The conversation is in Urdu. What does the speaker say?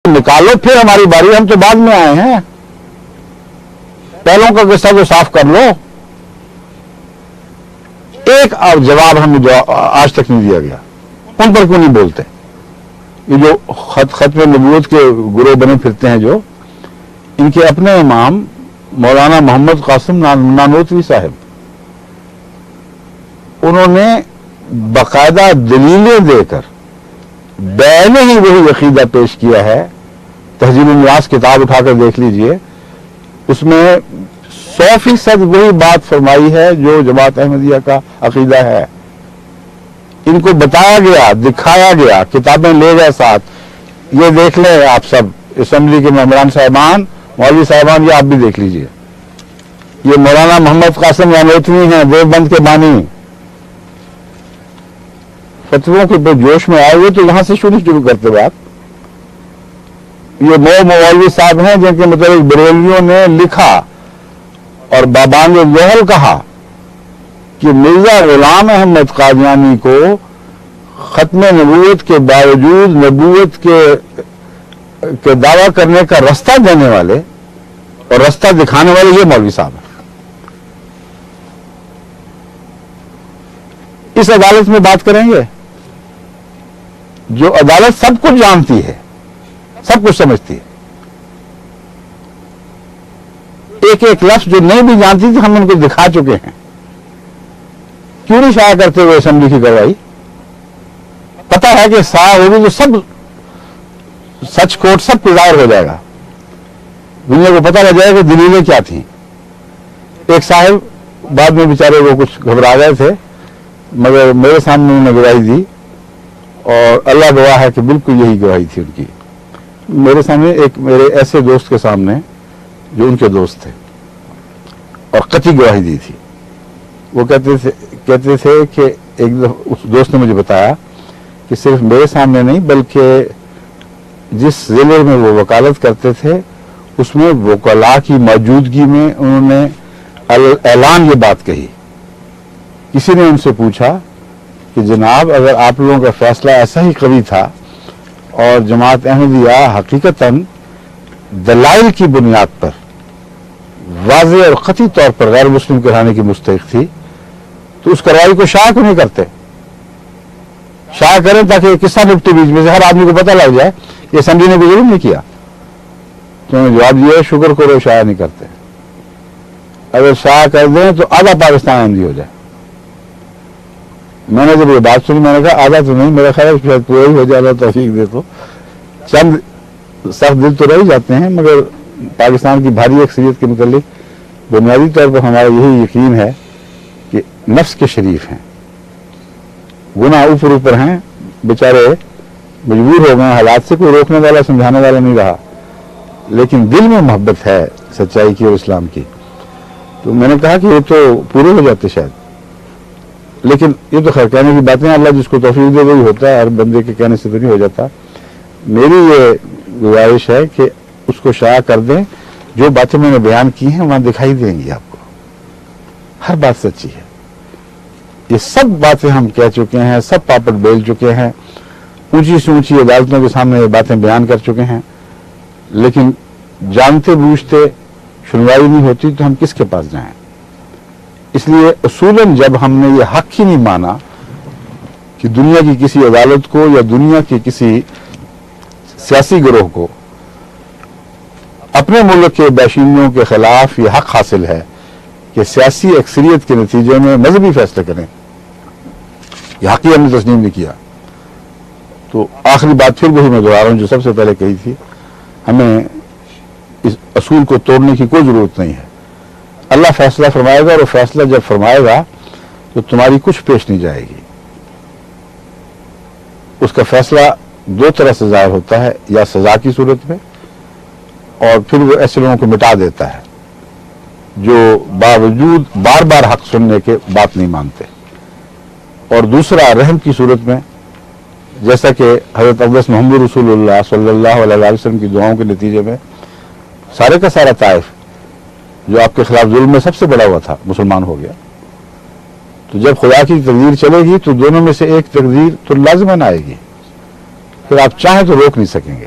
نکالو پھر ہماری باری، ہم تو بعد میں آئے ہیں، پہلوں کا قصہ تو صاف کر لو. ایک جواب ہمیں آج تک نہیں دیا گیا. ان پر کیوں نہیں بولتے؟ یہ جو ختم نبوت کے گروہ بنے پھرتے ہیں، جو ان کے اپنے امام مولانا محمد قاسم نانوتوی صاحب، انہوں نے باقاعدہ دلیلیں دے کر بیان ہی وہی عقیدہ پیش کیا ہے. تہذیب النیاس کتاب اٹھا کر دیکھ لیجئے، اس میں 100% وہی بات فرمائی ہے جو جماعت احمدیہ کا عقیدہ ہے. ان کو بتایا گیا، دکھایا گیا، کتابیں لے گئے ساتھ. یہ دیکھ لیں آپ سب اسمبلی کے ممبران صاحبان، مولوی صاحبان، یہ آپ بھی دیکھ لیجئے. یہ مولانا محمد قاسم نانوتوی ہیں، دیوبند کے بانی. فتووں کے جوش میں آئے ہوئے تو یہاں سے شروع کرتے بات. یہ مولوی صاحب ہیں جن کے متعلق بریلویوں نے لکھا اور بابان لوہل کہا کہ مرزا غلام احمد قادیانی کو ختم نبوت کے باوجود نبوت کے دعویٰ کرنے کا رستہ دینے والے اور رستہ دکھانے والے یہ مولوی صاحب ہیں. اس عدالت میں بات کریں گے جو عدالت سب کچھ جانتی ہے، سب کچھ سمجھتی ہے. ایک ایک لفظ جو نہیں بھی جانتی تھی ہم ان کو دکھا چکے ہیں. کیوں نہیں شائع کرتے ہوئے اسمبلی کی گواہی؟ پتہ ہے کہ شائع ہوگی تو سب سچ کوٹ سب پہ ظاہر ہو جائے گا، دنیا کو پتہ لگ جائے گا کہ دلیلیں کیا تھیں. ایک صاحب بعد میں بیچارے وہ کچھ گھبرا گئے تھے، مگر میرے سامنے انہوں نے گواہی دی اور اللہ گواہ ہے کہ بالکل یہی گواہی تھی ان کی. میرے سامنے ایک میرے ایسے دوست کے سامنے جو ان کے دوست تھے اور قطعی گواہی دی تھی. وہ کہتے تھے کہ ایک اس دوست نے مجھے بتایا کہ صرف میرے سامنے نہیں بلکہ جس ضلع میں وہ وکالت کرتے تھے اس میں وکلاء کی موجودگی میں انہوں نے اعلان یہ بات کہی. کسی نے ان سے پوچھا کہ جناب اگر آپ لوگوں کا فیصلہ ایسا ہی قوی تھا اور جماعت احمدیہ حقیقتاً دلائل کی بنیاد پر واضح اور قطعی طور پر غیر مسلم کرانے کی مستحق تھی تو اس کارروائی کو شائع کیوں نہیں کرتے؟ شائع کریں تاکہ قصہ نپٹے بیچ میں سے، ہر آدمی کو پتہ لگ جائے کہ اسمبلی نے کوئی ظلم نہیں کیا. تو انہوں نے جواب دیا شکر کرو شائع نہیں کرتے. اگر شائع کر دیں تو آدھا پاکستان احمدی ہو جائے. میں نے جب یہ بات سنی میں نے کہا آدھا تو نہیں، میرا خیال ہے شاید پورا ہی ہو جائے. اللہ توفیق دے تو چند سخت دل تو رہ ہی جاتے ہیں، مگر پاکستان کی بھاری اکثریت کے متعلق بنیادی طور پر ہمارا یہی یقین ہے کہ نفس کے شریف ہیں، گناہ اوپر ہیں، بیچارے مجبور ہو گئے، حالات سے کوئی روکنے والا سمجھانے والا نہیں رہا، لیکن دل میں محبت ہے سچائی کی اور اسلام کی. تو میں نے کہا کہ یہ تو پورے ہو جاتے شاید، لیکن یہ تو خیر کہنے کی باتیں، اللہ جس کو توفیق دے وہی ہوتا ہے، ہر بندے کے کہنے سے تو نہیں ہو جاتا. میری یہ گزارش ہے کہ اس کو شائع کر دیں. جو باتیں میں نے بیان کی ہیں وہاں دکھائی دیں گی آپ کو، ہر بات سچی ہے. یہ سب باتیں ہم کہہ چکے ہیں، سب پاپڑ بیل چکے ہیں، اونچی سے اونچی عدالتوں کے سامنے یہ باتیں بیان کر چکے ہیں، لیکن جانتے بوجھتے سنوائی نہیں ہوتی تو ہم کس کے پاس جائیں؟ اس لیے اصولاً جب ہم نے یہ حق ہی نہیں مانا کہ دنیا کی کسی عدالت کو یا دنیا کے کسی سیاسی گروہ کو اپنے ملک کے باشندوں کے خلاف یہ حق حاصل ہے کہ سیاسی اکثریت کے نتیجے میں مذہبی فیصلے کریں، یہ حق ہی ہم نے تسلیم نہیں کیا. تو آخری بات پھر وہی میں دہرا رہا ہوں جو سب سے پہلے کہی تھی، ہمیں اس اصول کو توڑنے کی کوئی ضرورت نہیں ہے. اللہ فیصلہ فرمائے گا اور وہ فیصلہ جب فرمائے گا تو تمہاری کچھ پیش نہیں جائے گی. اس کا فیصلہ دو طرح سے ظاہر ہوتا ہے، یا سزا کی صورت میں، اور پھر وہ ایسے لوگوں کو مٹا دیتا ہے جو باوجود بار بار حق سننے کے بات نہیں مانتے، اور دوسرا رحم کی صورت میں، جیسا کہ حضرت اقدس محمد رسول اللہ صلی اللہ علیہ وسلم کی دعاؤں کے نتیجے میں سارے کا سارا طائف جو آپ کے خلاف ظلم میں سب سے بڑا ہوا تھا مسلمان ہو گیا. تو جب خدا کی تقدیر چلے گی تو دونوں میں سے ایک تقدیر تو لازماً آئے گی، پھر آپ چاہیں تو روک نہیں سکیں گے.